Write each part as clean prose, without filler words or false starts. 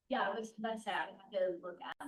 Yeah, it was, that's sad, I had to look at.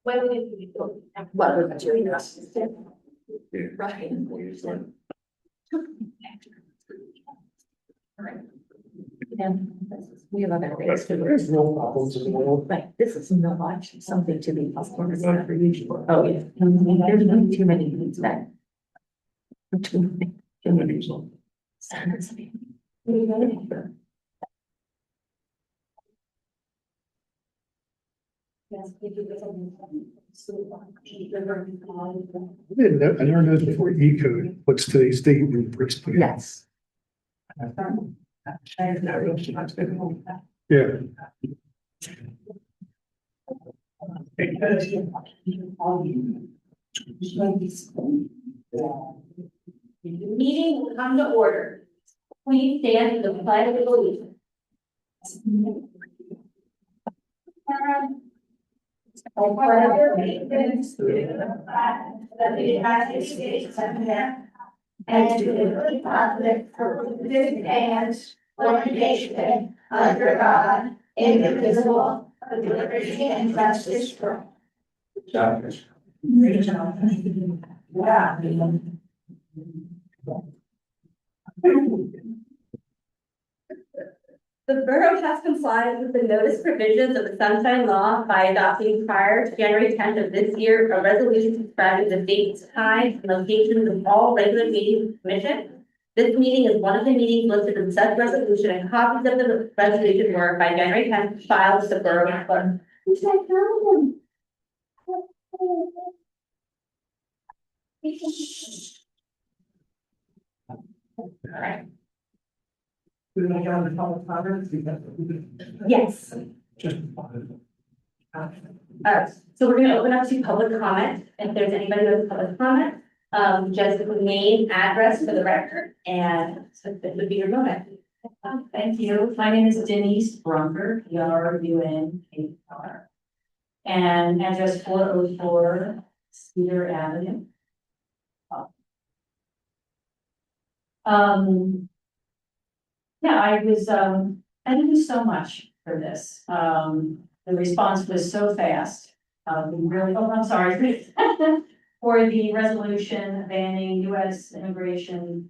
When would you do? What we're doing this. Right. We have other ways to. There's no problems in the world. Right, this is not something to be possible, it's not unusual. Oh, yeah. There's been too many things that. Too many. Silence me. Yes, we do this. I never knew before E code, what's today's date in Brixton? Yes. Yeah. Meeting will come to order. Please stand for the pledge of allegiance. I pledge allegiance to the flag of the United States of America and to the republic for which it stands, one nation, under God, indivisible, with liberty and justice for all. Yeah. The borough has complied with the notice provisions of the Sunshine Law by adopting prior to January 10th of this year a resolution describing the dates, times, and locations of all regular meetings of the commission. This meeting is one of the meetings listed in such resolution, and copies of the resolution were by January 10th filed with the borough clerk. All right. Yes. So we're gonna open up to public comment. If there's anybody with public comment, just name, address for the record, and so that would be your moment. Thank you. My name is Denise Brunker, BRUNKR. And address 404 Cedar Avenue. Yeah, thank you so much for this. The response was so fast. I'm sorry. For the resolution banning US immigration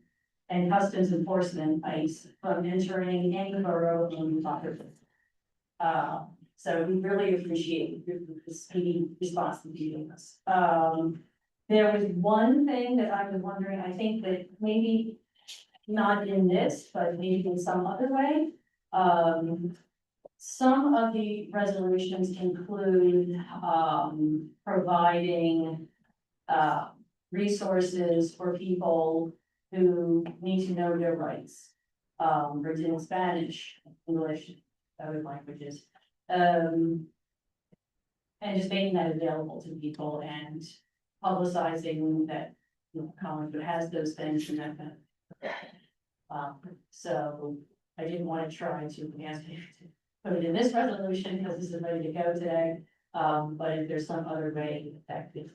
and customs enforcement ICE from entering any borough in Rutherford. So we really appreciate the speedy response to doing this. There was one thing that I was wondering, I think that maybe not in this, but maybe in some other way. Some of the resolutions include providing resources for people who need to know their rights, written in Spanish, English, other languages. And just making that available to people and publicizing that, you know, Collingwood has those things and that. So I didn't want to try to ask you to put it in this resolution because this is ready to go today. But if there's some other way that could.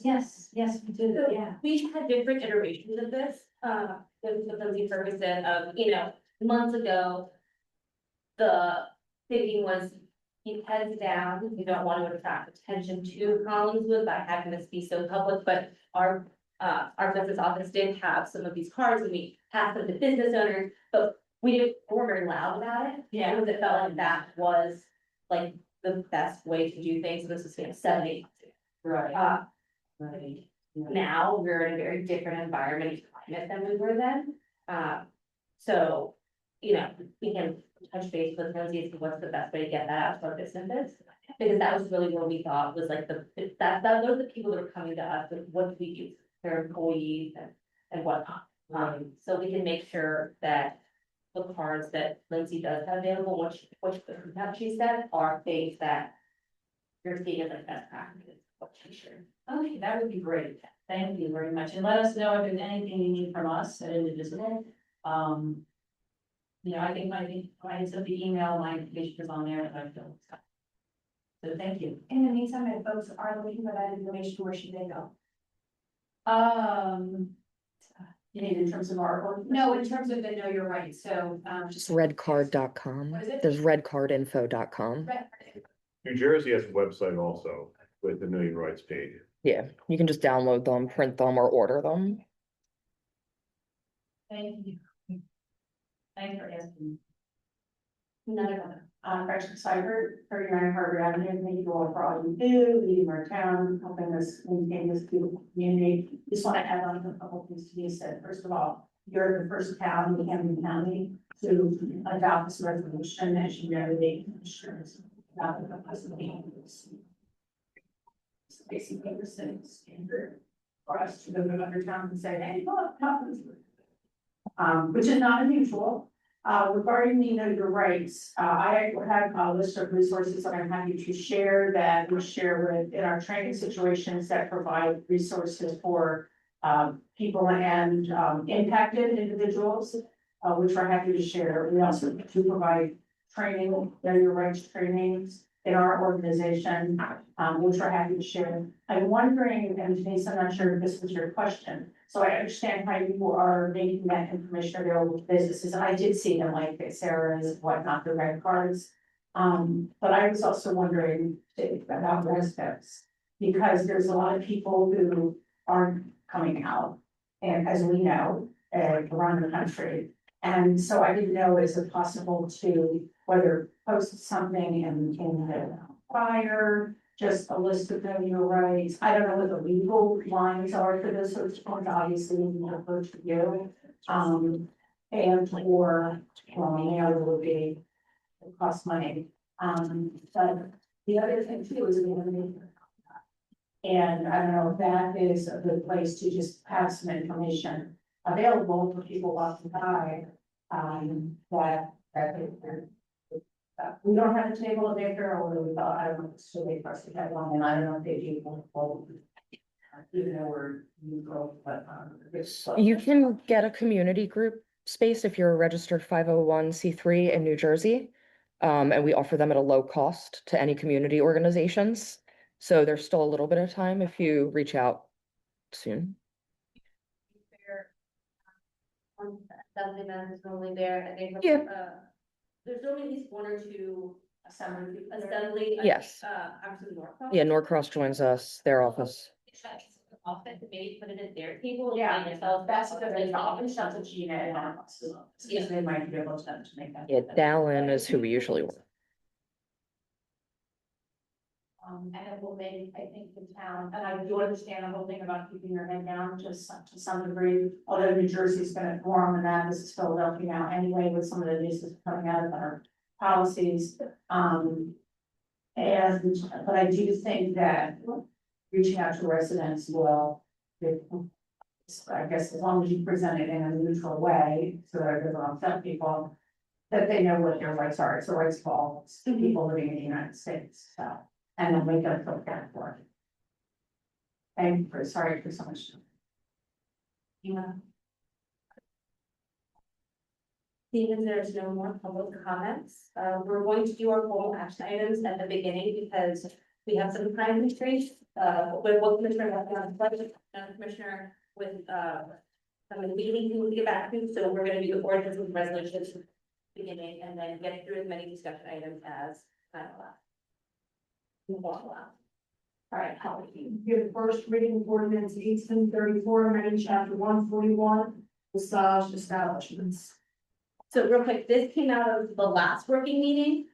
Yes, yes, we do, yeah. We've had different iterations of this, the purpose of, you know, months ago. The thinking was, keep heads down, we don't want to attract attention to Collingswood by having this be so public, but our business office did have some of these cards and we passed them to business owners, but we weren't very loud about it. Yeah. Because it felt like that was like the best way to do things. This was, you know, 70. Right. Right. Yeah. Now we're in a very different environment than we were then. So, you know, we can touch base with Lindsay as to what's the best way to get that out to our businesses. Because that was really what we thought was like those are the people that were coming to us with what do we use, their employees and whatnot. So we can make sure that the cards that Lindsay does have available, which she said are things that you're seeing as like best practices, what she shared. Okay, that would be great. Thank you very much. And let us know if there's anything you need from us at Indivisible. You know, I think I sent the email, my information is on there, and I feel. So thank you. In the meantime, if folks are looking for that information, where should they go? You mean in terms of our ordinance? No, in terms of the know your rights, so, Just redcard.com. What is it? There's redcardinfo.com. New Jersey has a website also with the Know Your Rights page. Yeah, you can just download them, print them, or order them. Thank you. Thanks for asking. None of them. Gretchen Seibert, 39 Harvard Avenue, thank you all for all you do, leading our town, helping us maintain this beautiful community. Just want to add on to a couple things to be said. First of all, you're the first town in Camden County to adopt this resolution, as you know, the insurance. About the possibility. So basically, the setting standard for us to go to other towns and say, hey, look, which is not unusual. Regarding the know your rights, I have a list of resources that I'm happy to share that we share with in our training situations that provide resources for people and impacted individuals, which we're happy to share. We also do provide training, know your rights trainings in our organization, which we're happy to share. I'm wondering, and Denise, I'm not sure if this was your question, so I understand how you are making that information available to businesses. I did see them like Sarah's, whatnot, the red cards. But I was also wondering about residents, because there's a lot of people who aren't coming out, and as we know, around the country. And so I didn't know, is it possible to whether post something in the fire, just a list of know your rights. I don't know what the legal lines are for this, so it's obviously we can approach you. And or, well, the other would be, it costs money. But the other thing too is we have a and I don't know if that is a good place to just have some information available for people walking by. We don't have a table of acre, or we thought, I don't know, if it's too late for us to have one, and I don't know if they do. Even though we're new growth, but. You can get a community group space if you're a registered 501c3 in New Jersey. And we offer them at a low cost to any community organizations. So there's still a little bit of time if you reach out soon. Assembly man is normally there, and they. Yeah. There's normally at least one or two Assembly. assembly. Yes. Actually, Norcross. Yeah, Norcross joins us, their office. Often maybe put it at their table. Yeah, and yourself. that's a good job, shout to Gina and our offices. Because they might be able to make that. Yeah, Dallin is who we usually work. And it will make, I think, the town, and I do understand the whole thing about keeping your head down just to some degree. Although New Jersey's gonna form and that, this is Philadelphia now anyway, with some of the news that's coming out of our policies. But I do think that reaching out to residents will, I guess, as long as you present it in a neutral way, so that it doesn't upset people, that they know what their rights are. It's the rights of all people living in the United States, so. And then we gotta feel bad for it. Thank you for, sorry for so much. Seeing as there's no more public comments, we're going to do our formal action items at the beginning because we have some time constraints, with one commissioner working on the budget, another commissioner with, some of the meetings we will get back to, so we're gonna do the ordinance with resolutions at the beginning and then get through as many discussion items as time allows. All right, how you give the first reading of ordinance 1834, amending chapter 141, massage establishments. So real quick, this came out of the last working meeting,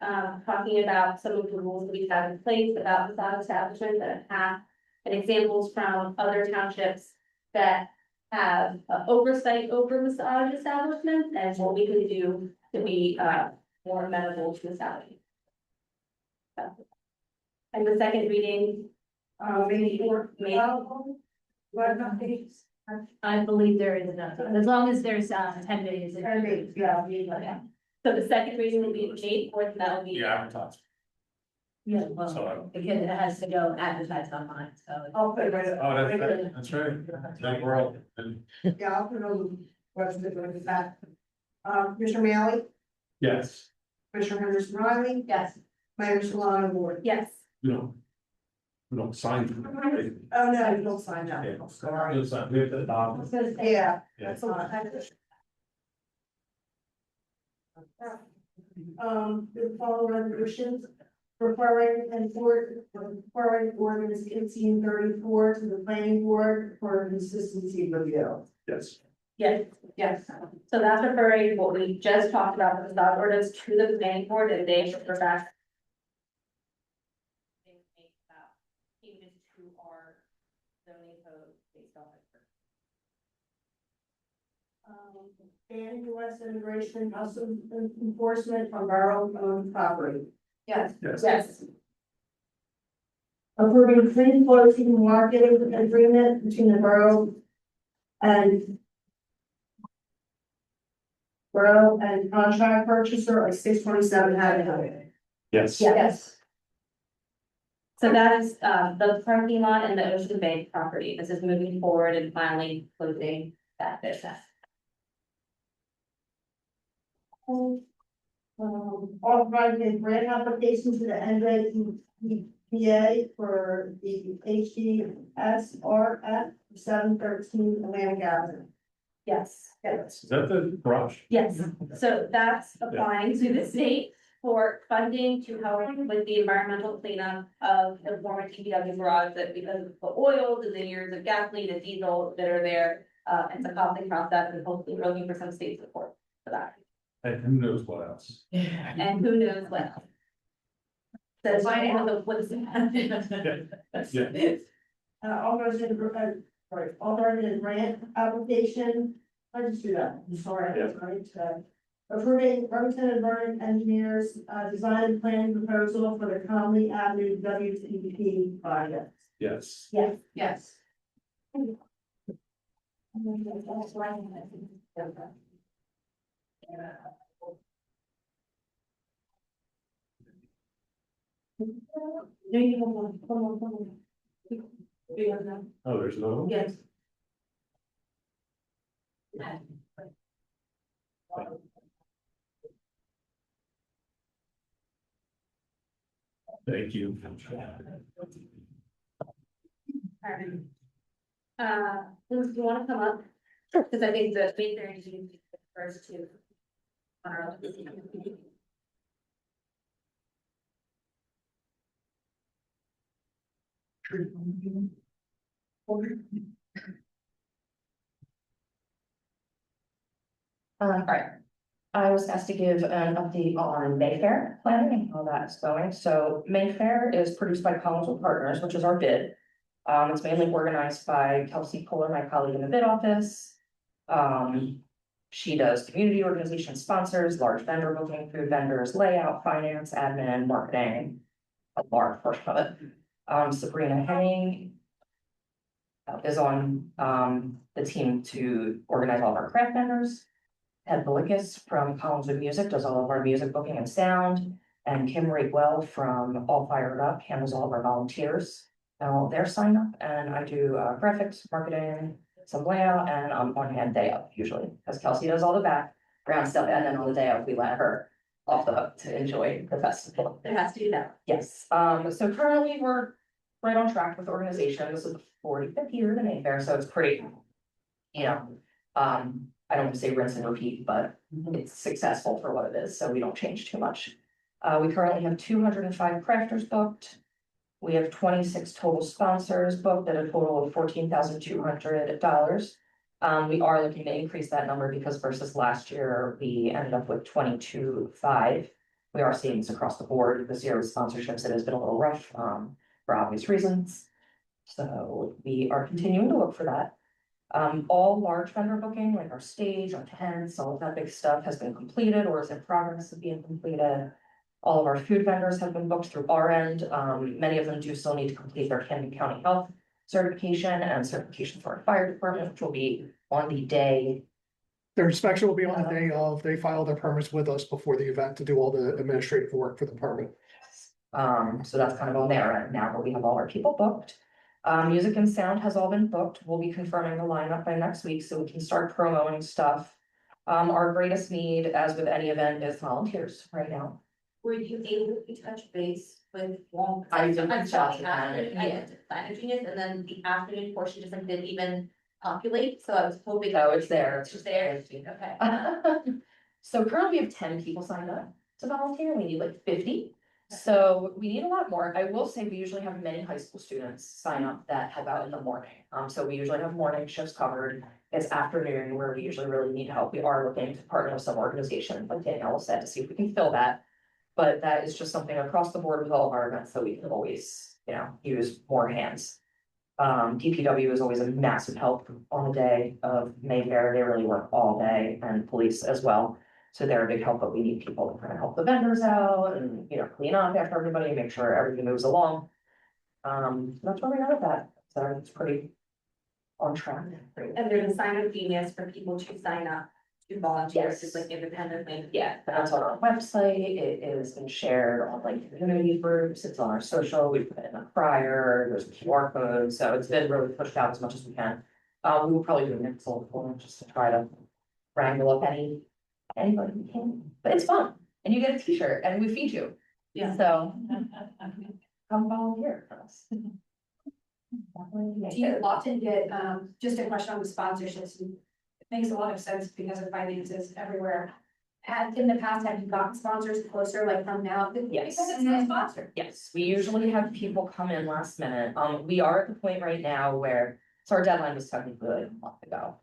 talking about some of the rules that we have in place about massage establishments that have. And examples from other townships that have oversight over massage establishments and what we could do to be more amenable to massage. And the second reading, I believe there is enough, as long as there's 10 days. so the second reading will be May 4th, that will be. Yeah, advertised. Yeah, well, because it has to go advertised online, so. I'll put it right. Oh, that's right. That world. Yeah, I'll put all the questions with that. Commissioner Manley, Yes. Commissioner Henderson Riley, Yes. Mayor Solana Ward. Yes. No. We don't sign. Oh, no, you don't sign that. Yeah, sorry. We'll sign. We have to adopt. Yeah. Yeah. That's a lot. The following resolutions referring ordinance 1834 to the planning board for consistency review. Yes. Yes, yes. So that's referring what we just talked about, the facade ordinance to the planning board and they should provide. Changes to our zoning code based on it. Banning U.S. immigration, customs enforcement from borough-owned property. Yes. Yes. Yes. Approving free floating marketing agreement between the borough and contract purchaser at 627 Haddon Highway. Yes. Yes. So that is, the parking lot and the Ocean Bank property. This is moving forward and finally closing that business. Authorizing grant application to the NJDEPA for the HDSRF 713 Atlantic Avenue. Yes. Yes. Is that the garage? Yes, so that's applying to the state for funding to help with the environmental cleanup of the former TPW garage that because of the oil, the years of gasoline and diesel that are there. It's a costly process and hopefully we're looking for some state support for that. And who knows what else? And who knows what else. So find out the what's. Yeah. Authorizing grant application. I just do that, I'm sorry, Yeah. right, approving Burlington and Vernon Engineers, design and planning proposal for the Conley Avenue WTP project. Yes. Yes. Yes. Oh, there's no. Yes. Thank you. Liz, do you wanna come up? Sure. Cause I think the main thing is you first to. Alright. I was asked to give an update on Mayfair planning and how that's going. So Mayfair is produced by Collinsville Partners, which is our bid. It's mainly organized by Kelsey Kohler, my colleague in the bid office. She does community organization sponsors, large vendor booking, food vendors, layout, finance, admin, marketing. A large portion of it. Sabrina Henning is on the team to organize all of our craft vendors. Ed Belikis from Collinswood Music does all of our music booking and sound. And Kim Rakewell from All Fired Up handles all of our volunteers and all of their sign up. And I do graphics, marketing, some layout, and I'm on hand day up usually, because Kelsey does all the background stuff. And then on the day up, we let her off the hook to enjoy the festival. It has to do that. Yes, so currently we're right on track with the organization. This is the 45th year of the Mayfair, so it's pretty, you know, I don't want to say rinse and repeat, but it's successful for what it is, so we don't change too much. We currently have 205 crafters booked. We have 26 total sponsors booked at a total of $14,200. We are looking to increase that number because versus last year, we ended up with 22.5. We are seeing this across the board this year with sponsorships. It has been a little rough, for obvious reasons. So we are continuing to look for that. All large vendor booking, like our stage, our tents, all of that big stuff has been completed or is in progress of being completed. All of our food vendors have been booked through our end. Many of them do still need to complete their Camden County Health certification and certification for our fire department, which will be on the day. Their inspection will be on the day of, they file their permits with us before the event to do all the administrative work for the permit. So that's kind of on their end now, but we have all our people booked. Music and sound has all been booked. We'll be confirming the lineup by next week so we can start promoting stuff. Our greatest need, as with any event, is volunteers right now. Were you able to touch base with Wong? I did reach out to I them, did, Sign Genius, and then the afternoon portion just like didn't even populate, so I was hoping. Oh, it's there. It's just there, okay. So currently we have 10 people signed up to volunteer, we need like 50. So we need a lot more. I will say we usually have many high school students sign up that help out in the morning. So we usually have morning shifts covered. It's afternoon where we usually really need help. We are looking to partner with some organizations, like Danielle said, to see if we can fill that. But that is just something across the board with all of our events that we can always, use more hands. DPW is always a massive help on the day of Mayfair. They really work all day, and police as well. So they're a big help, but we need people to kind of help the vendors out and, clean up after everybody, make sure everything moves along. That's where we are with that. So it's pretty on track. And there's a sign up genius for people to sign up to volunteer, Yes. just like independently. Yeah, that's on our website. It has been shared on like community groups. It's on our social. We put it in a crier. There's a QR code. So it's been really pushed out as much as we can. We will probably do a next one just to try to wrangle up anybody we can. But it's fun. And you get a t-shirt and we feed you. Yeah. So come volunteer for us. Do you often get, just a question on the sponsorships, it makes a lot of sense because of finances everywhere. In the past, have you gotten sponsors closer, like from now? Yes. Because it's no sponsor. Yes, we usually have people come in last minute. We are at the point right now where, so our deadline was technically like a month ago.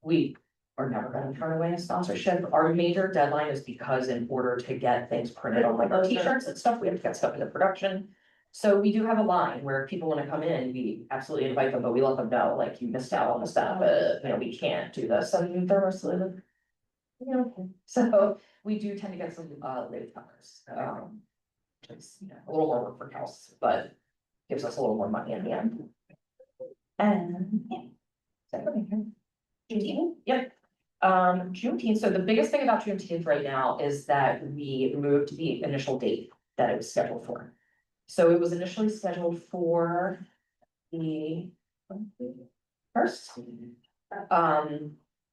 We are never gonna turn away a sponsorship. Our major deadline is because in order to get things printed on like our t-shirts and stuff, we have to get stuff into production. So we do have a line where if people wanna come in, we absolutely invite them, but we let them know, like, you missed out on this benefit, we can't do this, and they're mostly like, so we do tend to get some late comers. Which is, a little more work for Kels, but gives us a little more money in the end. And yeah. Is that everything? Juneteenth? Yep. Juneteenth, so the biggest thing about Juneteenth right now is that we moved the initial date that it was scheduled for. So it was initially scheduled for the first.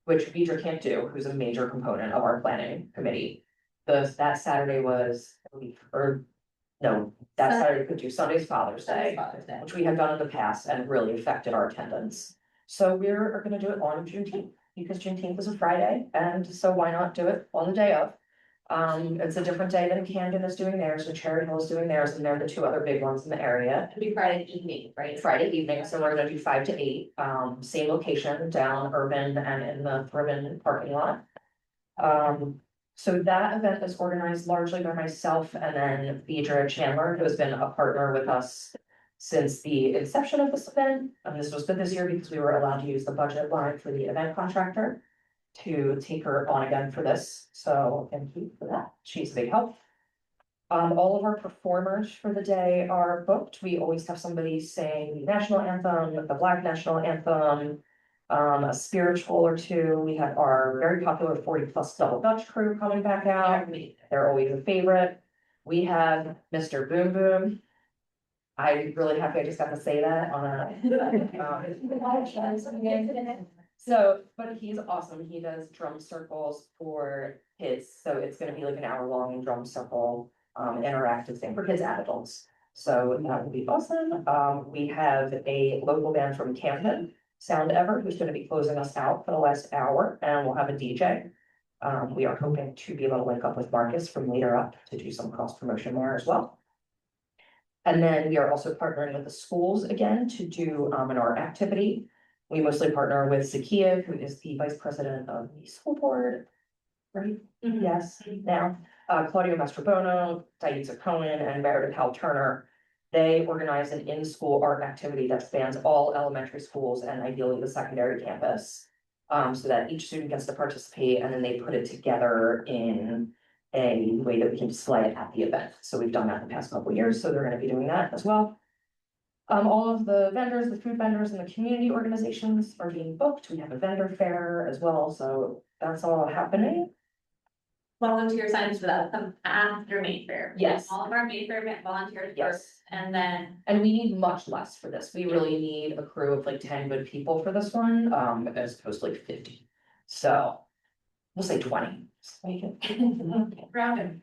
Which Beatrice can't do, who's a major component of our planning committee. That Saturday was, that Saturday could do Sunday's Father's Day, which we had done in the past and really affected our attendance. So we're gonna do it on Juneteenth, because Juneteenth is a Friday, and so why not do it on the day of? It's a different day than Camden is doing theirs, and Cherry Hill is doing theirs, and they're the two other big ones in the area. It'll be Friday evening, right? Friday evening, so we're gonna do 5 to 8, same location down Urban and in the Urban parking lot. So that event is organized largely by myself and then Phaedra Chandler, who has been a partner with us since the inception of this event. And this was good this year because we were allowed to use the budget line for the event contractor to take her on again for this. So thank you for that. She's a big help. All of our performers for the day are booked. We always have somebody sing the national anthem, the Black national anthem, a spiritual or two. We have our very popular 40+ Double Dutch crew coming back out. They're always a favorite. We have Mr. Boom Boom. I'm really happy I just got to say that on a. So, but he's awesome. He does drum circles for kids. So it's gonna be like an hour-long drum circle, interactive thing for kids and adults. So that will be awesome. We have a local band from Camden, Sound Ever, who's gonna be closing us out for the last hour, and we'll have a DJ. We are hoping to be able to link up with Marcus from Leader Up to do some cross promotion there as well. And then we are also partnering with the schools again to do an art activity. We mostly partner with Zakia, who is the vice president of the school board. Right? Yes, now, Claudio Mastrobono, Dietza Cohen, and Meredith Hal Turner. They organize an in-school art activity that spans all elementary schools and ideally the secondary campus. So that each student gets to participate, and then they put it together in a way that we can display it at the event. So we've done that the past couple of years, so they're gonna be doing that as well. All of the vendors, the food vendors and the community organizations are being booked. We have a vendor fair as well, so that's all happening. Volunteer signs for that come after Mayfair. Yes. All of our Mayfair volunteers Yes. first, and then And we need much less for this. We really need a crew of like 10 good people for this one, as opposed to like 50. So we'll say 20. Just make it. rounded.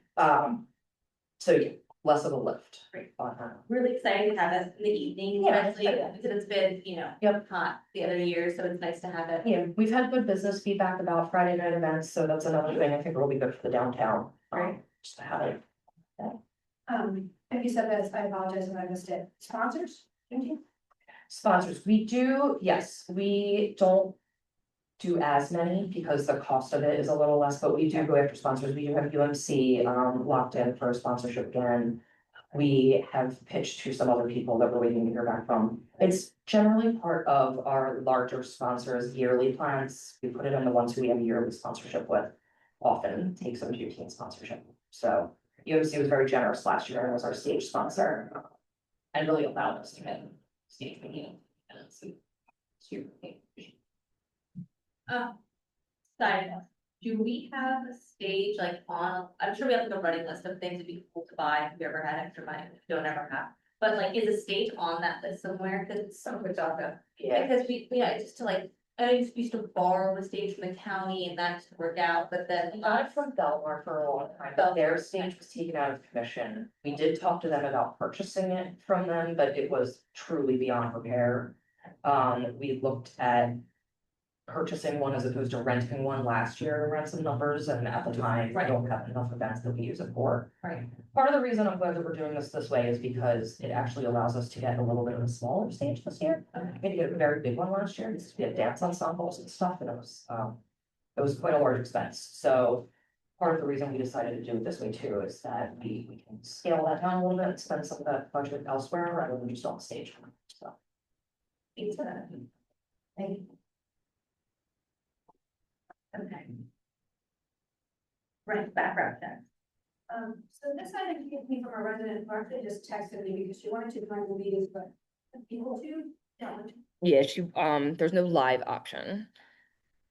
So yeah, less of a lift. Great. But, Really excited to have this in the evening, Yeah. especially because it's been, Yep. hot the other year, so it's nice to have it. Yeah, we've had good business feedback about Friday night events, so that's another thing I think will be good for the downtown. Right. Just to have it. If you said this, I apologize if I missed it. Sponsors? Thank you. Sponsors, we do, yes, we don't do as many because the cost of it is a little less, but we do go after sponsors. We do have UMC locked in for a sponsorship again. We have pitched to some other people that we're waiting to hear back from. It's generally part of our larger sponsors' yearly plans. We put it in the ones who we have yearly sponsorship with. Often takes them to team sponsorship. So UMC was very generous last year and was our stage sponsor. And really allowed us to get stage meeting. And it's super. Side note, do we have a stage like on, I'm sure we have like a running list of things that'd be cool to buy if we ever had extra money, if we don't ever have. But like, is a stage on that list somewhere? Cause it's so much of it. Yeah, Because just to like, I used to borrow the stage from the county and that just worked out, but then. we got it from Belmar for a long time, but their stage was taken out of commission. We did talk to them about purchasing it from them, but it was truly beyond repair. We looked at purchasing one as opposed to renting one last year, ran some numbers, and at the time, we Right. don't have enough events that we use it for. Right. Part of the reason I'm glad that we're doing this way is because it actually allows us to get a little bit of a smaller stage this year. We had to get a very big one last year, because we had dance ensembles and stuff, and it was quite a large expense, so. Part of the reason we decided to do it this way too is that we can scale that down a little bit, spend some of that budget elsewhere rather than just on stage, so. Thanks for that. Thank you. Okay. Right, background check. So this item came to me from a resident who actually just texted me because she wanted to join the meetings, but people to don't. Yeah, there's no live option.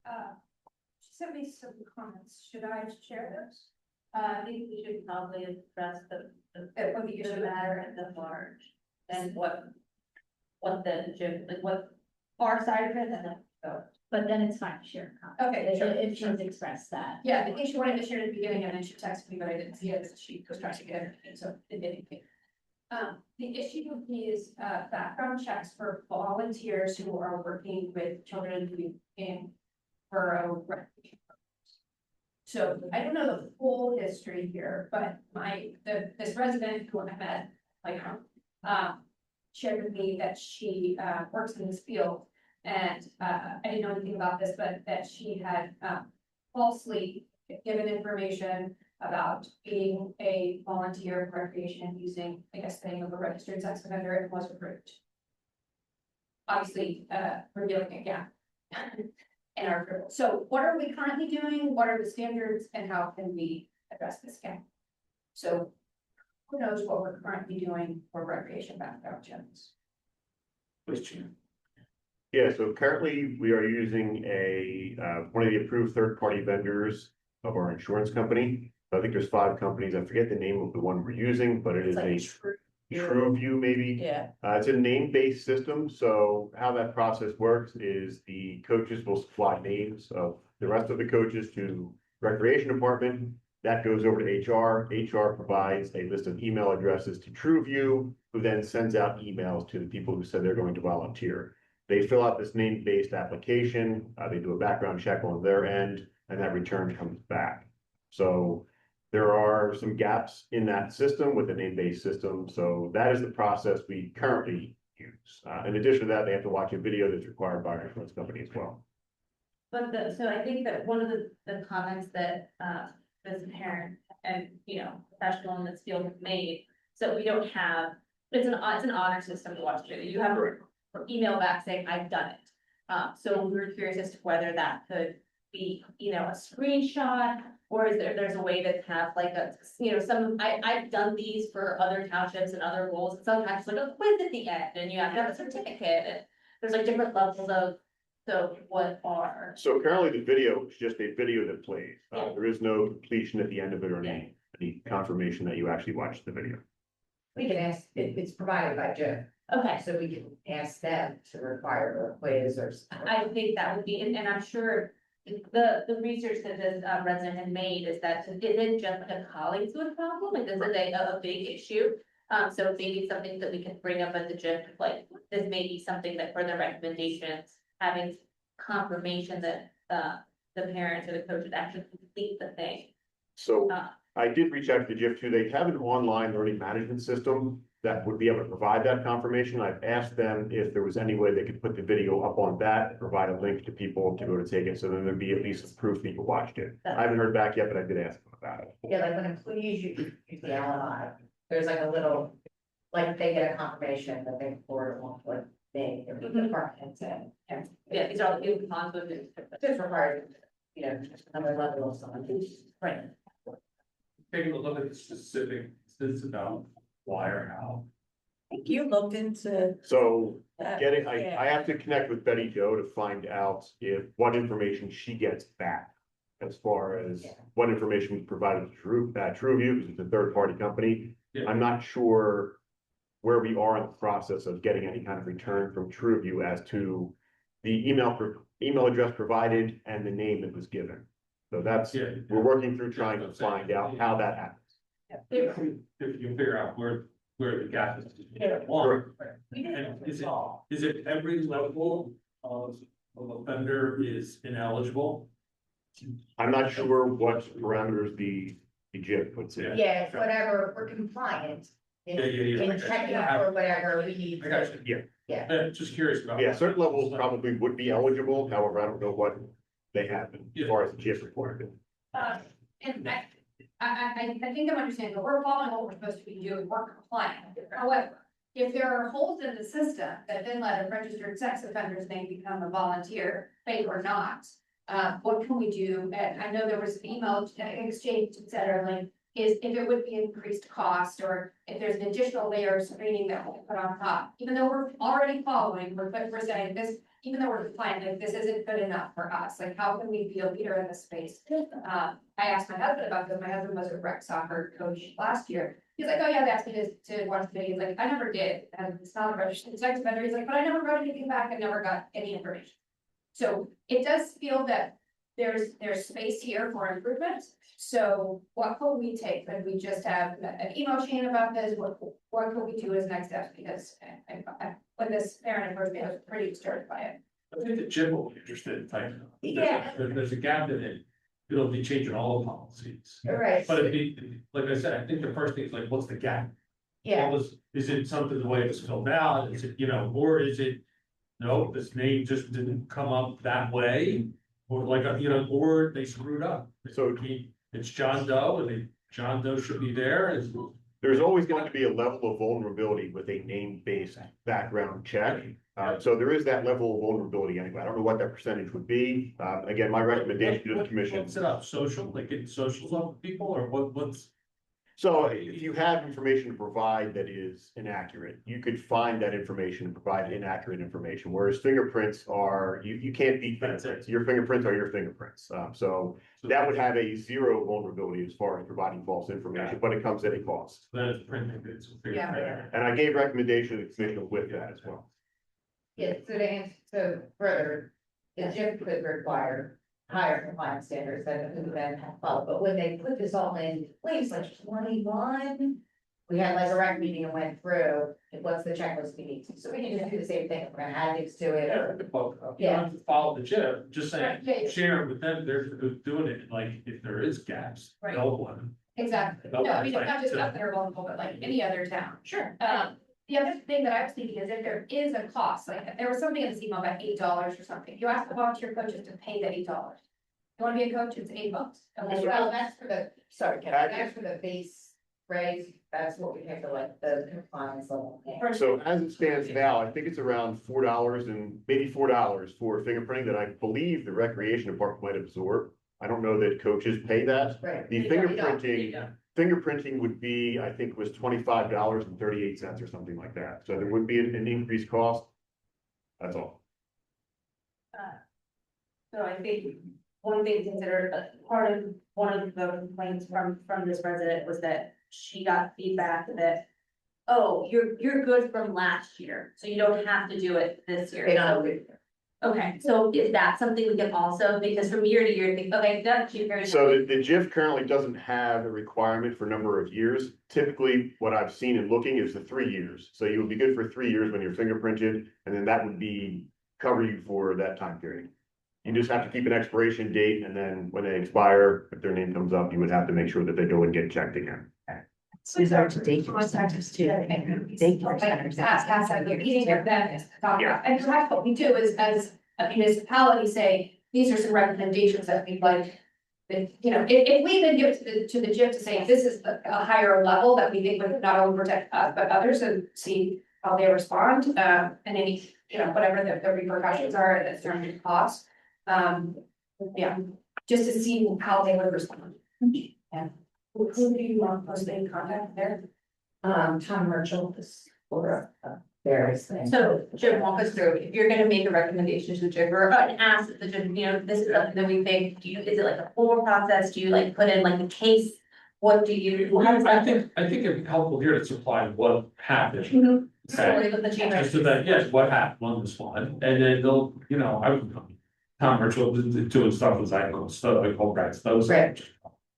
She sent me some comments. Should I share those? I think we should probably address What the issue matter at the large. And what the gym, like what our side of it and then go. But then it's fine to share. a comment. Okay, sure. If she's expressed that. Yeah, I think she wanted to share at the beginning and then she texted me, but I didn't see it. She was trying to get everything, so it didn't. The issue is, background checks for volunteers who are working with children in borough recreation programs. So I don't know the full history here, but this resident who I met, shared with me that she, works in this field. And I didn't know anything about this, but that she had falsely given information about being a volunteer for recreation and using, I guess, the name of a registered sex offender and was approved. Obviously, revealing a gap in our approval. So what are we currently doing? What are the standards and how can we address this gap? So who knows what we're currently doing for recreation background checks? Yeah, so currently we are using one of the approved third-party vendors of our insurance company. I think there's 5 companies. I forget the name of the one we're using, but it is a TrueView maybe. Yeah. It's a name-based system, so how that process works is the coaches will supply names of the rest of the coaches to recreation department. That goes over to HR. HR provides a list of email addresses to TrueView, who then sends out emails to the people who said they're going to volunteer. They fill out this name-based application, they do a background check on their end, and that return comes back. So there are some gaps in that system with the name-based system, so that is the process we currently use. In addition to that, they have to watch a video that's required by our insurance company as well. But so I think that one of the comments that, as a parent and, professional in this field have made, so we don't have, it's an honor system to watch video. You have to email back saying, I've done it. So we were curious as to whether that could be, a screenshot, or is there's a way to have like I've done these for other townships and other roles, and sometimes it's like a quiz at the end, and you have to have a certificate, and there's like different levels of, so what are. So currently the video is just a video that plays. Yeah. There is no completion at the end of it or any confirmation that you actually watched the video. We can ask, it's provided by Jim, Okay, so we can ask them to require a quiz or. I think that would be, and I'm sure the research that this resident had made is that it isn't just like a Collingswood problem, like this is a big issue. So maybe something that we can bring up at the gym, like this may be something that further recommendations, having confirmation that the parents or the coaches actually complete the thing. So Uh, I did reach out to the GIF too. They have an online learning management system that would be able to provide that confirmation. I've asked them if there was any way they could put the video up on that, and provide a link to people to go to take it, so then there'd be at least proof people watched it. I haven't heard back yet, but I did ask them about it. Yeah, like when employees use the LMI, there's like a little, like they get a confirmation that they forward along to like they, their departments and. Yeah, these are all the people cons with it. Just required, you know, just another level of someone who's. Right. Taking a look at the specific, this about why or how. I think you looked into So that. I have to connect with Betty Jo to find out what information she gets back. As far as what information was provided to TrueView, because it's a third-party company. Yeah. I'm not sure where we are in the process of getting any kind of return from TrueView as to the email address provided and the name that was given. So that's, Yeah. we're working through trying to find out how that happens. If you figure out where the gap is. One, and is it every level of offender is ineligible? I'm not sure what parameters the GIF puts in. Yeah, it's whatever, we're compliant. Yeah. In checking for whatever we need. I got you. Just curious about. Yeah, certain levels probably would be eligible, however, I don't know what they have as far as the GIF requirement. And I think I'm understanding, but we're following what we're supposed to be doing, we're compliant. However, if there are holes in the system that then let a registered sex offender's name become a volunteer, fake or not, what can we do? And I know there was email exchange, et cetera, like, is if it would be increased cost, or if there's an additional layer of screening that we'll put on top, even though we're already following, we're saying this, even though we're compliant, like, this isn't good enough for us, like, how can we be a leader in this space? I asked my husband about this, my husband was a rec soccer coach last year, he's like, oh yeah, they asked me to watch the video, he's like, I never did, and it's not a registered sex offender, he's like, but I never wrote anything back, and never got any information. So it does feel that there's space here for improvement. So what can we take? Could we just have an email chain about this? What can we do as next steps? Because when this parent approached me, I was pretty disturbed by it. I think the gym will be interested in tightening. Yeah. There's a gap in it. It'll be changing all the policies. Right. But it'd be, like I said, I think the first thing is like, what's the gap? Yeah, Is it something the way it's filled out? Is it, or is it, no, this name just didn't come up that way? Or like, or they screwed up. So- It's John Doe and John Doe should be there. There's always going to be a level of vulnerability with a name-based background check. So there is that level of vulnerability anyway. I don't know what that percentage would be. Again, my recommendation to the commission. What's it up? Social, like getting socials up with people or what's? So if you have information to provide that is inaccurate, you could find that information and provide inaccurate information, whereas fingerprints are, you can't beat That's it. fingerprints. Your fingerprints are your fingerprints. So that would have a zero vulnerability as far as providing false information, but it comes at a cost. That is printing. It's a figure Yeah. printer. And I gave recommendation to the commission with that as well. yeah, so to answer, so further, the gym could require higher compliance standards than who then have followed, but when they put this all in place, like 21. We had like a rec meeting and went through, what's the checklist we need to, so we need to do the same thing, we're gonna add things to it, Yeah, or, you don't have to follow the gym, just Right, saying, yeah. share it with them, they're doing it, like, if there is gaps, Right. they'll one. Exactly. No, I mean, it's not just us that are vulnerable, but like any other town. Sure. The other thing that I was thinking is if there is a cost, like if there was something in this email about $8 or something, you ask the volunteer coaches to pay the $8. You wanna be a coach, it's $8. And well, we'll- that's for the, sorry, Kevin, that's for the base raise, that's what we pay for like the compliance level. So as it stands now, I think it's around $4 and maybe $4 for fingerprinting that I believe the recreation department might absorb. I don't know that coaches pay that. Right. The fingerprinting would be, I think, was $25.38 or something like that. So there would be an increased cost. That's all. So I think one thing to consider, one of the complaints from this resident was that she got feedback that, oh, you're good from last year, so you don't have to do it this year. They don't So- do Okay, so is that something we can also, because from year to year, think, okay, that's very. So the GIF currently doesn't have a requirement for number of years. Typically, what I've seen in looking is the 3 years. So you would be good for 3 years when you're fingerprinted, and then that would be cover you for that time period. You just have to keep an expiration date, and then when they expire, if their name comes up, you would have to make sure that they go and get checked again. Daycare centers too. Daycare centers. Pass that, you're eating with them, Yeah. and that's what we do is, as a municipality, say, these are some recommendations that we'd like. That, you know, if we then give it to the GIF to say, this is a higher level that we think would not only protect us, but others, and see how they respond, and any, you know, whatever the repercussions are in terms of cost. Yeah, just to see how they would respond. Yeah. Who do you want us to contact there? Tom Merchant is for various things. So Jim, walk us through, if you're gonna make a recommendation to the GIF or an ask the GIF, you know, this is something that we think, is it like a formal process? Do you like put in like a case? What do you? how does I that think it'd be helpful here to supply what happened. Mhm. Okay. Story with the change. Just so that, yes, what happened on this one, and then they'll, you know, Tom Mitchell doing stuff with stuff like whole Brad Stowe. Right.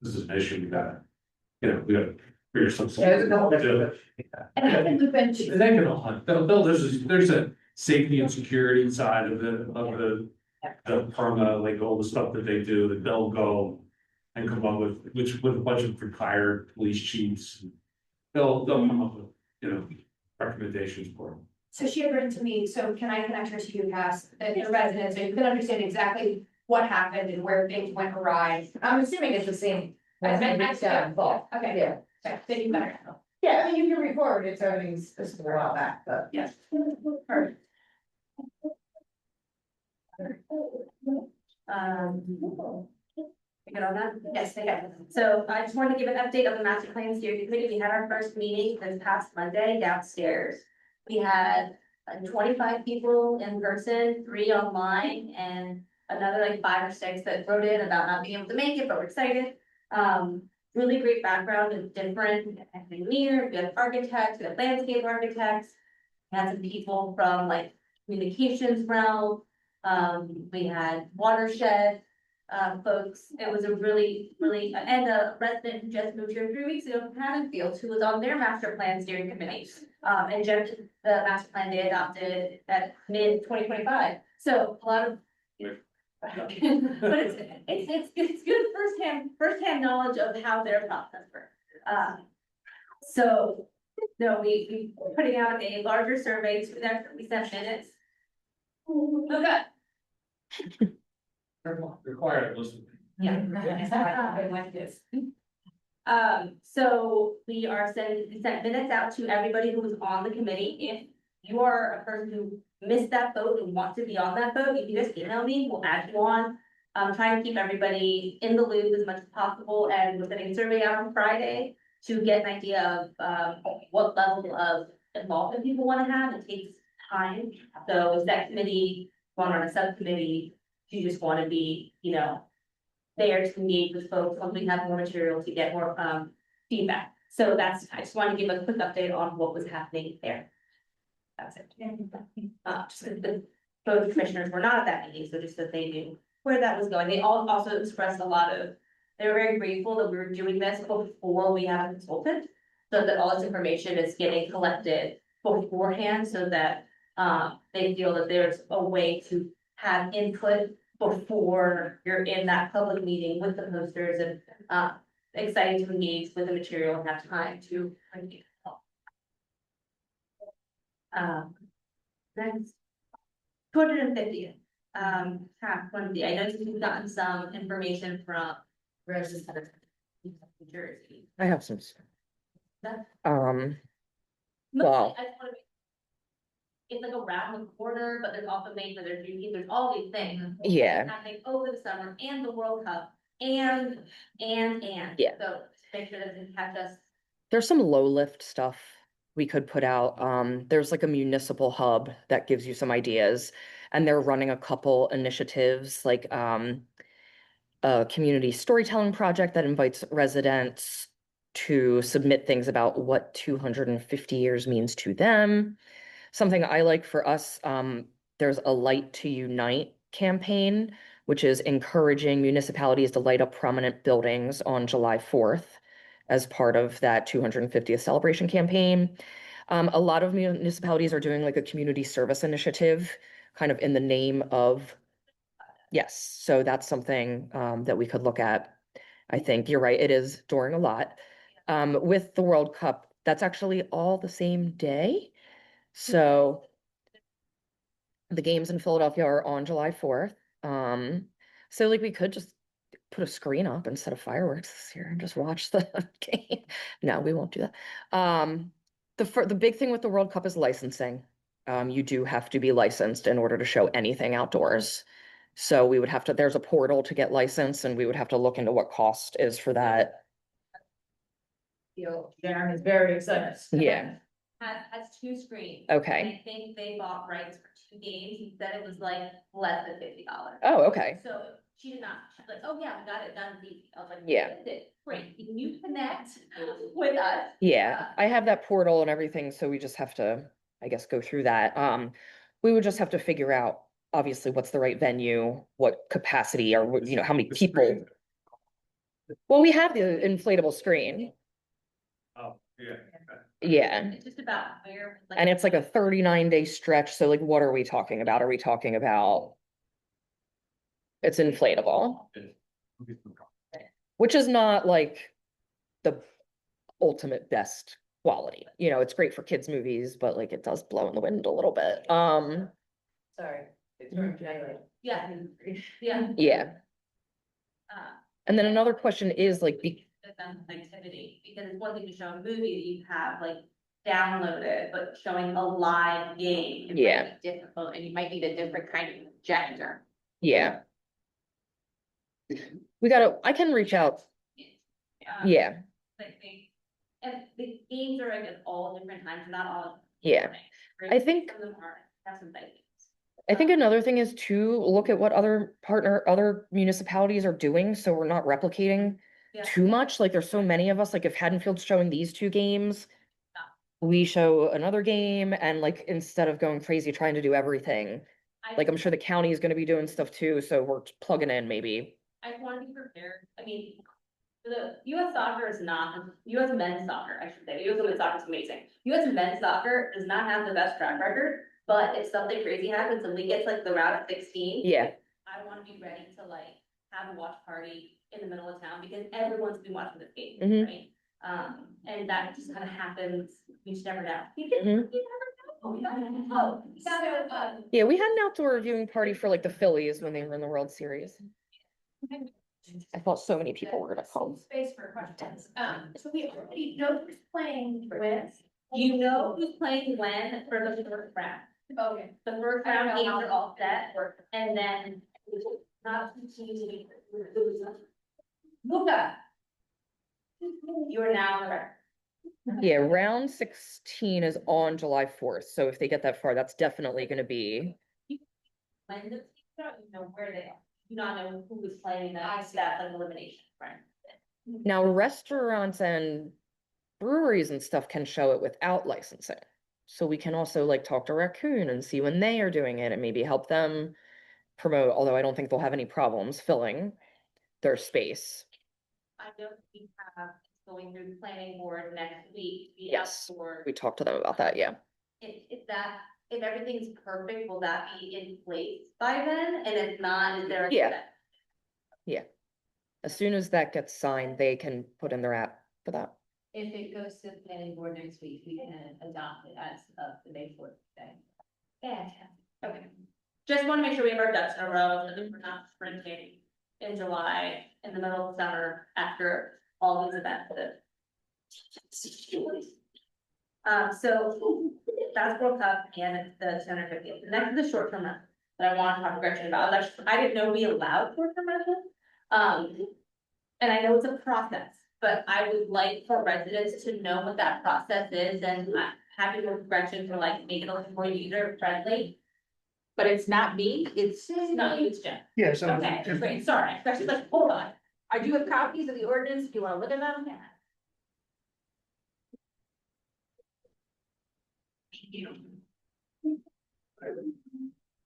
This is an issue, we gotta, you know, we gotta figure something. Yeah, there's a couple out. And I think we've been to. They can all hunt, there's a safety and security side of the perma, like all the stuff that they do, that they'll go and come up with a bunch of retired police chiefs. They'll come up with, you know, recommendations for them. So she had written to me, so can I connect her to you, Cass, the residents, so you can understand exactly what happened and where things went awry. I'm assuming it's the same. Involved. Okay, Yeah, okay, then you better know. yeah, I mean, you can record it, so everything's just a while back, but. Yes. Perfect. You good on that? Yes, they got it. So I just wanted to give an update on the master plan steering committee. We had our first meeting this past Monday downstairs. We had 25 people in person, 3 online, and another like 5 or 6 that wrote in about not being able to make it, but we're excited. Really great background of different engineers, we had architects, we had landscape architects. We had some people from like communications realm, we had watershed folks. It was a really, and a resident who just moved here 3 weeks ago from Haddonfield, who was on their master plan steering committee. And just the master plan they adopted at mid 2025. So a lot of. But it's good firsthand knowledge of how their process works. So, no, we putting out a larger survey to them, we sent minutes. Okay. Required, listen. Yeah. So we sent minutes out to everybody who was on the committee. If you are a person who missed that vote and want to be on that vote, you can just email me, we'll add you on. Trying to keep everybody in the loop as much as possible, and we're sending a survey out on Friday to get an idea of, what level of involvement people wanna have. It takes time. So is that committee, going on a subcommittee, do you just wanna be, you know, there to engage with folks, once we have more material to get more, feedback. So I just wanted to give a quick update on what was happening there. That's it. Just both commissioners were not at that meeting, so just that they knew where that was going. They all also expressed they were very grateful that we were doing this before we have a consultant. So that all this information is getting collected beforehand, so that, they feel that there's a way to have input before you're in that public meeting with the posters, and, excited to engage with the material and have time to. Next. 250th, Wednesday, I noticed we've gotten some information from residents of New Jersey. I have some. That- Um, Mostly, Wow. I just wanna it's like around the corner, but there's also May for their Juneteenth, there's all these things. Yeah. Happening over the summer and the World Cup and. Yeah. So make sure that they catch us. There's some low lift stuff we could put out. There's like a municipal hub that gives you some ideas, and they're running a couple initiatives like a community storytelling project that invites residents to submit things about what 250 years means to them. Something I like for us, there's a Light to Unite campaign, which is encouraging municipalities to light up prominent buildings on July 4th as part of that 250th celebration campaign. A lot of municipalities are doing like a community service initiative, kind of in the name of, yes, so that's something that we could look at. I think you're right, it is during a lot. With the World Cup, that's actually all the same day. So the games in Philadelphia are on July 4th. So like we could just put a screen up instead of fireworks this year and just watch the game. No, we won't do that. The big thing with the World Cup is licensing. You do have to be licensed in order to show anything outdoors. So we would have to, there's a portal to get licensed, and we would have to look into what cost is for that. Darren is very excited. Yeah, Has two screens. okay. And I think they bought rights for 2 games, and said it was like less than $50. Oh, okay. So she did not, she's like, oh yeah, we got it done, easy. I was like, Yeah. "You did it. Great, can you connect with us?" Yeah, I have that portal and everything, so we just have to, I guess, go through that. We would just have to figure out, obviously, what's the right venue, what capacity, or what, you know, how many people. Well, we have the inflatable screen. Oh, yeah. Yeah, It's just about where. and it's like a 39-day stretch, so like, what are we talking about? Are we talking about? It's inflatable, which is not like the ultimate best quality. You know, it's great for kids' movies, but like it does blow in the wind a little bit. Sorry. It's from January. Yeah, yeah. Yeah. Uh, And then another question is like, Event activity, because it's one thing to show a movie that you have like downloaded, but showing a live game. it might Yeah. be difficult, and you might need a different kind of projector. yeah. I can reach out. Yeah, I think, and the games are like at all different times, not all. Yeah. I think- Some of them are, have some things. I think another thing is to look at what other municipalities are doing, so we're not replicating Yeah. too much. Like there's so many of us, like if Haddonfield's showing these 2 games, we show another game, and like instead of going crazy trying to do everything, like I'm sure the county is gonna be doing stuff too, so we're plugging in maybe. I want to be prepared, I mean, the US soccer is not, US men's soccer, I should say, US women's soccer is amazing. US men's soccer does not have the best track record, but if something crazy happens and we get like the route of 16. Yeah, I wanna be ready to like have a watch party in the middle of town, because everyone's been watching this game, Mhm. right? And that just kind of happens, you just never know. You can, Mhm. you never know, you never know. So, yeah, we had an outdoor viewing party for like the Phillies when they were in the World Series. I thought so many people were gonna come. Space for questions. So we already know who's playing with. You know who's playing when for the first round. Okay. The first I don't round know games how are all set, and then not to Luca. You are now on the record. Yeah, round 16 is on July 4th, so if they get that far, that's definitely gonna be, When the, you don't even know where they are. You do not know who is playing I that, see. that's an elimination, right? now restaurants and breweries and stuff can show it without licensing. So we can also like talk to Raccoon and see when they are doing it and maybe help them promote, although I don't think they'll have any problems filling their space. I know we have, it's going through the planning board next week. The Yes, outdoor- we talked to them about that, yeah. If everything's perfect, will that be in place by then? And if not, is there? Yeah. As soon as that gets signed, they can put in their app for that. If it goes to the planning board next week, we can adopt it as of the May 4th day. Fantastic, okay. Just wanna make sure we have our ducks in a row, so that we're not sprinting in July, in the middle of summer, after all these events. So that's World Cup and the 250th. The next is the short term rental that I want to talk to Gretchen about. I didn't know we allowed short term rental. And I know it's a process, but I would like for residents to know what that process is, and I'm happy to work with Gretchen to like make it a little more user friendly. But it's not me, it's. Not you, it's Jen. Yeah, so. Okay, if- great, sorry. Gretchen's like, hold on. I do have copies of the ordinance, if you wanna look at them.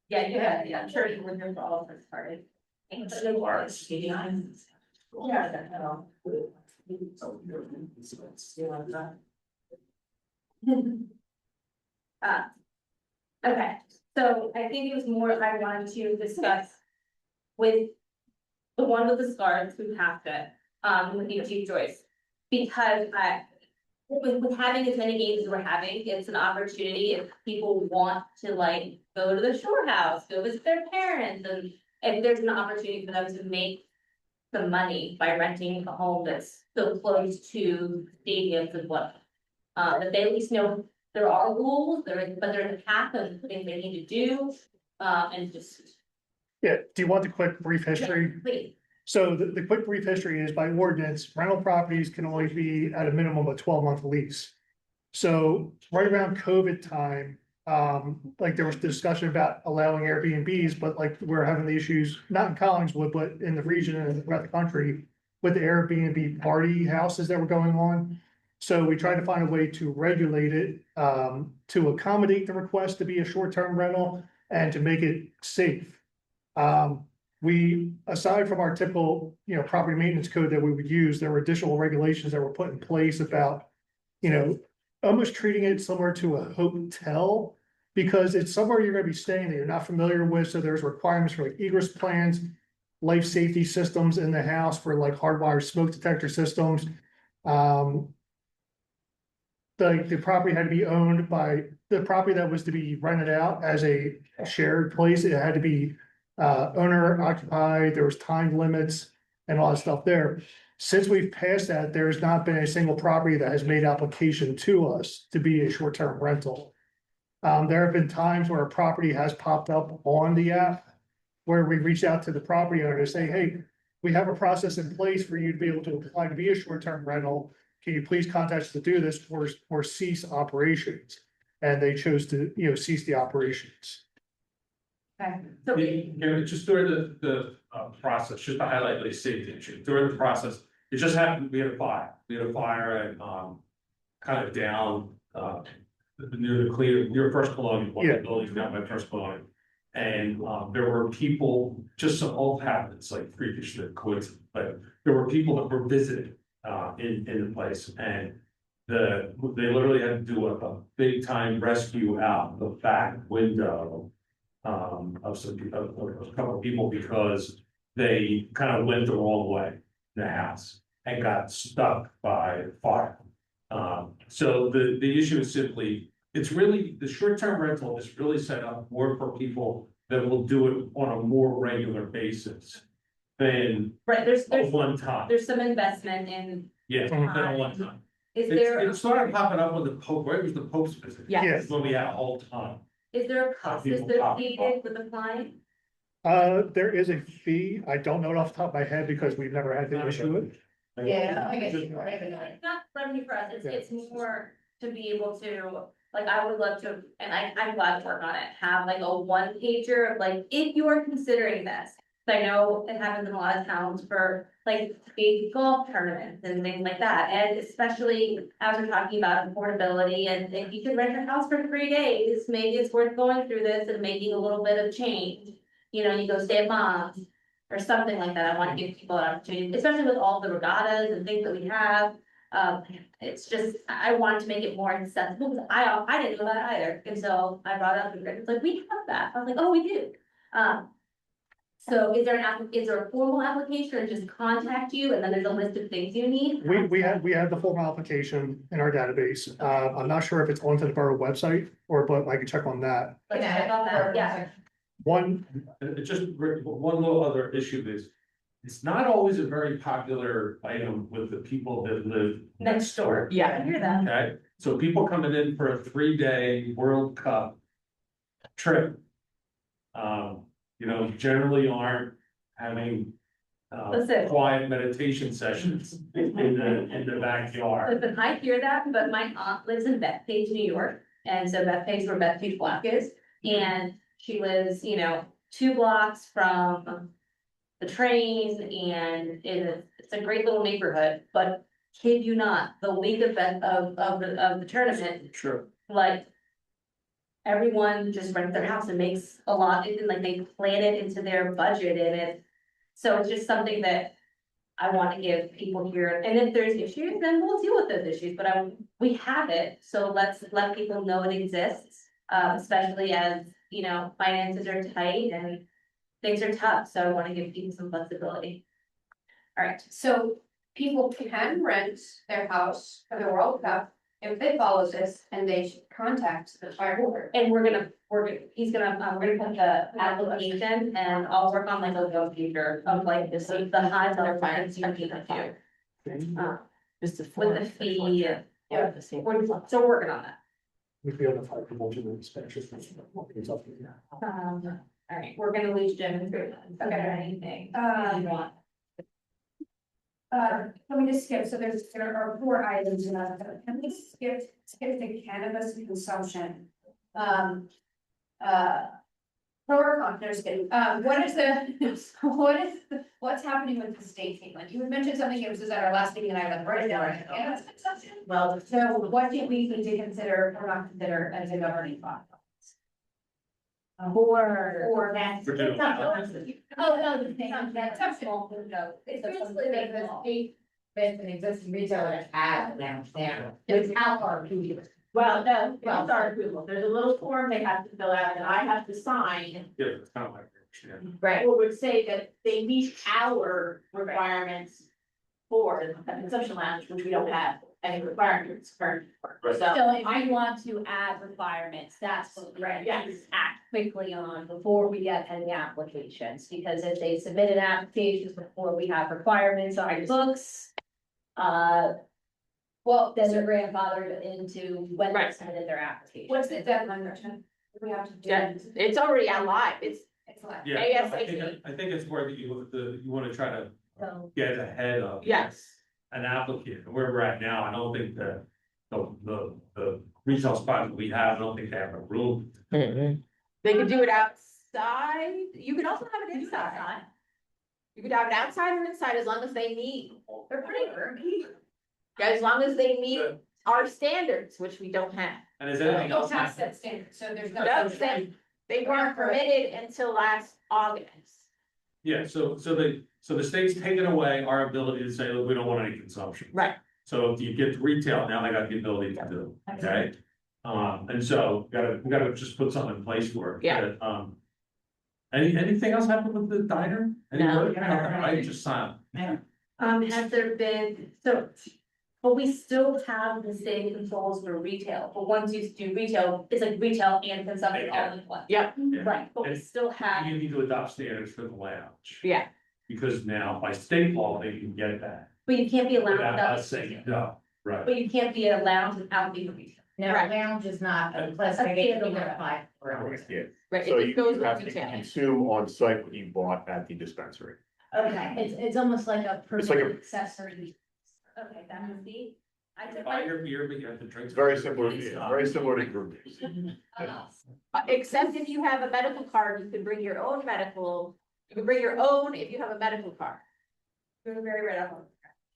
Yeah, I'm sure you would remember all of this started. Uh, okay, so I think it was more I wanted to discuss with the one with the scars who passed it, with the Chief Joyce. Because with having as many games as we're having, it's an opportunity if people want to like go to the shore house, go visit their parents, and if there's an opportunity for them to make some money by renting a home that's so close to stadiums and what. That they at least know there are rules, but there's a path of things they need to do, and just, Yeah, do you want the quick brief history? please. So the quick brief history is by ordinance, rental properties can only be at a minimum of 12-month lease. So right around COVID time, like there was discussion about allowing Airbnbs, but like we're having the issues, not in Collingswood, but in the region and throughout the country. With the Airbnb party houses that were going on. So we tried to find a way to regulate it, to accommodate the request to be a short-term rental and to make it safe. We, aside from our typical, property maintenance code that we would use, there were additional regulations that were put in place about, almost treating it similar to a hotel. Because it's somewhere you're gonna be staying that you're not familiar with, so there's requirements for like egress plans, life safety systems in the house for like hardwired smoke detector systems. The property had to be owned by, the property that was to be rented out as a shared place, it had to be owner occupied, there was time limits and all that stuff there. Since we've passed that, there's not been a single property that has made application to us to be a short-term rental. There have been times where a property has popped up on the app where we reach out to the property owner to say, hey, we have a process in place for you to be able to apply to be a short-term rental. Can you please contact us to do this or cease operations? And they chose to, cease the operations. Okay, so Just during the process, just to highlight the safety issue, during the process, it just happened, we had a fire at, kind of down, near the clear, near First Colonial, one of the buildings down by First Colonial. And, there were people, just some old habits, like freakish, coincidence, but there were people that were visiting, in the place, and they literally had to do a big time rescue out the back window of a couple of people because they kind of went the wrong way in the house and got stuck by fire. So the issue is simply, it's really, the short-term rental is really set up more for people that will do it on a more regular basis than right, there's one time. there's some investment in, Yeah, than a one time. is there, It started popping up with the Pope, right? It was the Pope's visit. yes, When we had a whole ton. is there a cost People pop- associated with applying? There is a fee. I don't know it off the top of my head because we've never had to issue it. Yeah, I guess you don't even know. It's not revenue for us, Yeah. it's more to be able to, like, I would love to, and I'm glad to work on it, have like a one pager of like, if you are considering this. I know it happens in a lot of towns for like big golf tournaments and things like that, and especially as we're talking about affordability, and if you could rent your house for 3 days, maybe it's worth going through this and making a little bit of change. You go stay at mom's or something like that. I want to give people an opportunity, especially with all the regattas and things that we have. It's just, I wanted to make it more accessible because I didn't know that either until I brought it up and it's like, we have that. I was like, oh, we do. So is there a formal application or just contact you and then there's a list of things you need? We have the formal application in our database. I'm not sure if it's onto the borough website but I can check on that. Let's check on that, yeah. One, Just one little other issue is, it's not always a very popular item with the people that live next door. I hear that. Okay, so people coming in for a 3-day World Cup trip. Generally aren't having. Listen. Quiet meditation sessions in the backyard. Listen, I hear that, but my aunt lives in Bethpage, New York, and so Bethpage where Bethpage Block is, and she lives, 2 blocks from the train, and it's a great little neighborhood, but kid you not, the week of the tournament, Sure. like, everyone just rents their house and makes a lot, and like they plan it into their budget and it. So it's just something that I want to give people here, and if there's issues, then we'll deal with those issues, but we have it, so let's let people know it exists. Especially as, you know, finances are tight and things are tough, so I want to give people some flexibility. All right, so people can rent their house for the World Cup if they follow this and they should contact the fire board. And we're gonna put the application and I'll work on like a go future of like this, the high level finance you need to do. Just a With the fee, yeah, we're still working on that. We'd be able to find promotion and expenditures. All right, we're gonna lose Jim and Bruce. Okay, anything. Can we just skip, so there are 4 items in that, can we skip the cannabis consumption? Pro or con, there's good, what's happening with the state, Caitlin? You had mentioned something, it was at our last meeting and I was right now, cannabis consumption? Well, so what do we need to consider or not consider as a governing body? Or that's. For doing- Oh, no, the thing, that's small, no, it's basically like the state, that's an existing retailer that has downtown, without our approval. Well, no, it's our approval. There's a little form they have to fill out and I have to sign. Yeah, it's kind of like, yeah. Right. What would say that they meet our requirements for the consumption lounge, which we don't have any requirements currently. Right. So, So if I want to add requirements, that's what we yes. act quickly on before we get any applications, because if they submitted applications before we have requirements on the books. Well, then they're grandfathered into when they Right. submitted their application. What's the deadline, Gretchen? We have to do. Yeah, it's already out live. It's, It's like. Yeah, ASAP. I think it's where you wanna try to So, get ahead of. yes. An applicant, where we're at now, I don't think the retail spot that we have, I don't think they have a room. Mhm. They could do it outside. You could also have it inside. You could have it outside or inside as long as they meet. They're pretty murky. Yeah, as long as they meet our standards, which we don't have. And is anything Go else? past that standard, so there's no. No, they weren't permitted until last August. Yeah, so the state's taken away our ability to say, look, we don't want any consumption. Right. So if you get to retail, now they got the ability to do, it, okay? And so we gotta just put something in place for it. Yeah. But, anything else happen with the diner? No. Anybody? I just silent. Has there been, so, but we still have the same controls for retail, but once you do retail, it's like retail and consumption all in one. Yeah. Right, but we And still have, You need to adopt standards for the lounge. Yeah. Because now by state law, they can get that. but you can't be allowed Without without, us saying no, right? but you can't be allowed without being retail. No, Right. lounge is not a classification, you can apply for it. Yeah, Right, so it you goes have with to retail. consume on site what you bought at the dispensary. Okay, it's almost like a It's like a- permitted accessory. Okay, that would be, I took Buy my, your beer, but you have to drink. It's very similar, yeah, very similar to group use. Except if you have a medical card, you can bring your own medical, you can bring your own if you have a medical card. you're very right on.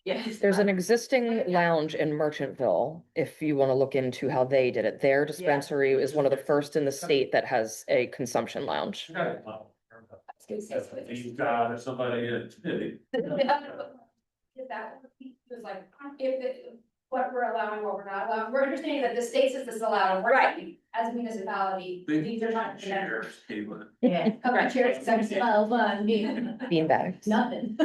Yes. There's an existing lounge in Merchantville, if you wanna look into how they did it. Their dispensary is one of the first in the state that has a consumption lounge. You've got somebody, If that was like, what we're allowing, what we're not allowing, we're understanding that the state says this is allowed, we're Right. not, as a municipality, these are not. Cheers, Caitlin. Yeah. Couple of chairs, Beanbags. Nothing.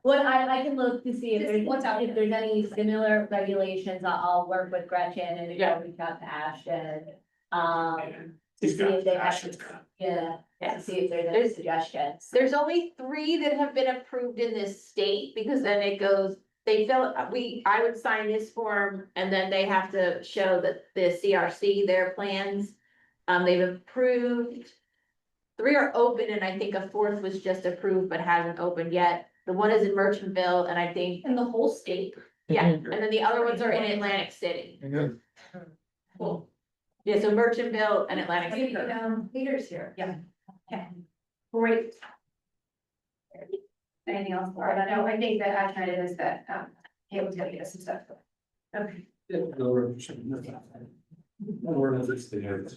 What I can look to see if Just there's, what's out if there's any similar regulations, I'll work with Gretchen and Yeah. reach out to Ashton. To He's see got- if they have, Ashton's got- yeah, Yeah. to see if there's any There's- suggestions. There's only 3 that have been approved in this state, because then it goes, I would sign this form, and then they have to show that the CRC, their plans. They've approved. 3 are open, and I think a 4th was just approved but hasn't opened yet. The one is in Merchantville, and I think, In the whole state. yeah, Mhm. and then the other ones are in Atlantic City. Mhm. Cool. Yeah, so Merchantville and Atlantic City. Leaders here. Yeah. Okay. Great. Anything else? All right, no, I think that I tried it is that, Caleb's gonna get us some stuff. Okay. Where does it stand?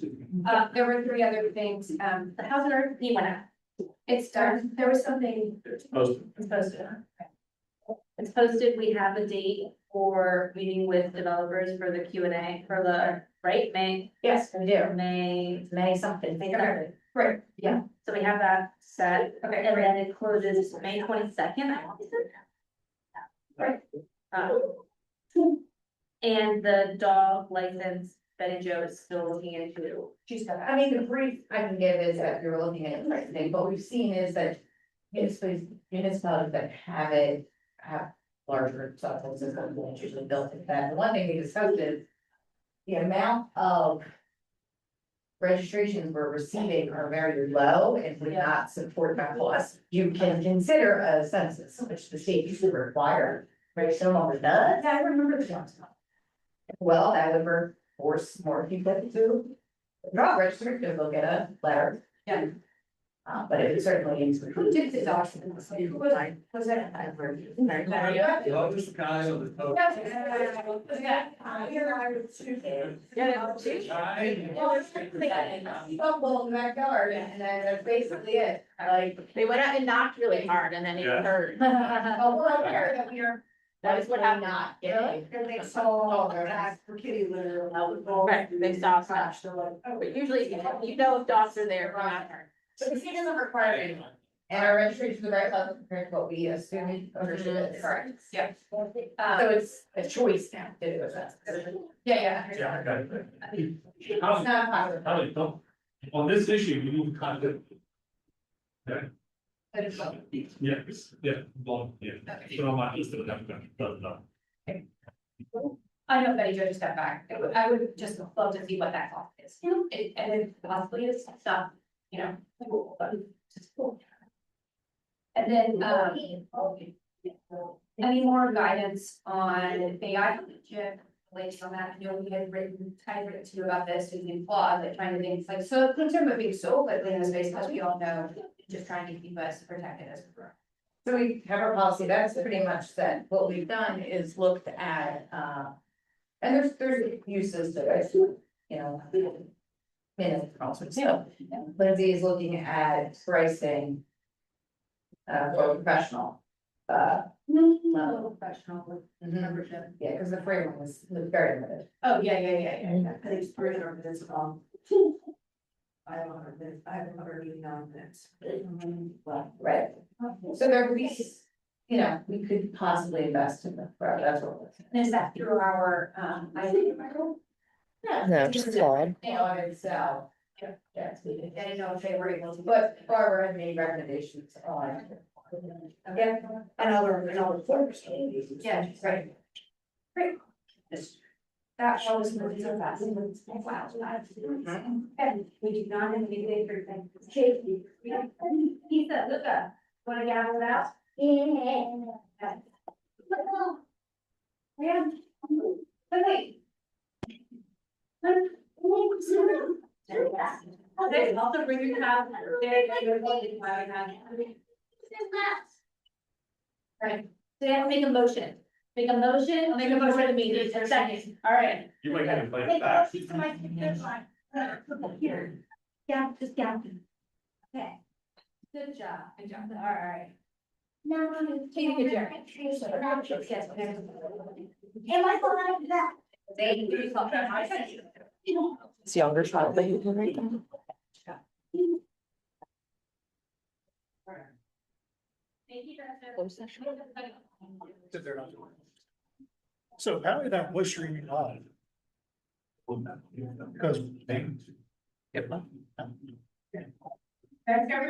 There were three other things, The housing RFP went out. it's done, there was something, It's posted. It's posted. It's posted, we have a date for meeting with developers for the Q and A for the, right, May, Yes, we do. May. May something. May 3rd. right, So we have that set, okay, and then it closes May 22nd. Right. And the dog license, Ben and Joe is still looking into. she's got I that. mean, the brief I can give is that you're looking at pricing, what we've seen is that municipalities that have larger subsidies systems than usually built into that. The one thing we discussed is the amount of registrations we're receiving are very low and would not support that cost. You can consider a census, which the state used to require, but no longer does. Yeah, I remember the jobs. Well, that would force more people to not register, because they'll get a letter. Yeah. But it would certainly increase. Who did the dogs? Who was it? Was it? Well, this guy on the top. Stumble in the backyard, and then that's basically it, like. They went out and knocked really hard and then it Yeah. hurt. Oh, we're aware that we are. That is what happened. Not getting. And they saw that for kitty litter. Right, they saw stuff. But usually, you know if dogs are there, they're not hurt. So the state doesn't require anyone, and our registration is very level compared to what we assume ownership is. Correct, yeah. So it's a choice now to do it. Yeah. Yeah, I got it. It's not popular. How do you- On this issue, you need to contact. Okay, yes, yeah, well, yeah, so on my list of them, done. I know Betty Jo just got back, I would just love to see what that cost is, and then possibly it's stuff, you know. But just cool. And then, any more guidance on AI, Jim, related on that, I know we had written to you about this, and the flaws, like trying to think, like, so things are moving so quickly in the space, as we all know, just trying to keep us protected as we grow. So we have our policy, that's pretty much set. What we've done is looked at, and there's uses to it, you know. Minutes, also, so Lindsay is looking at pricing. For professional. Professional Mhm. membership. Yeah, because the free one was very limited. Oh, yeah. I think it's pretty over this, I haven't heard you know this. Right, so there would be, you know, we could possibly invest in the, that's what we're looking And is that through our, I think, at. No, just Claude. On itself. Yeah. Yes, we did. I didn't know if they were able to. But Barbara had made recommendations on. Yeah, another force. Yeah, right. Great. That was moving so fast. Wow. And we do not have anything for them. Pizza, look up, wanna gavel it out? Yeah. Yeah. But wait. Okay, also bring your child. Right, so you have to make a motion. Make a motion. I'll make a motion to meet it. Second, all right. You might get to play it back. Here. Yeah, just gap. Okay. Good job. Good job. All right. Now, take a picture. Am I going to that? It's younger child that you can write down. Thank you, Closed session. So apparently that was streaming live, because Thank you. Yep. That's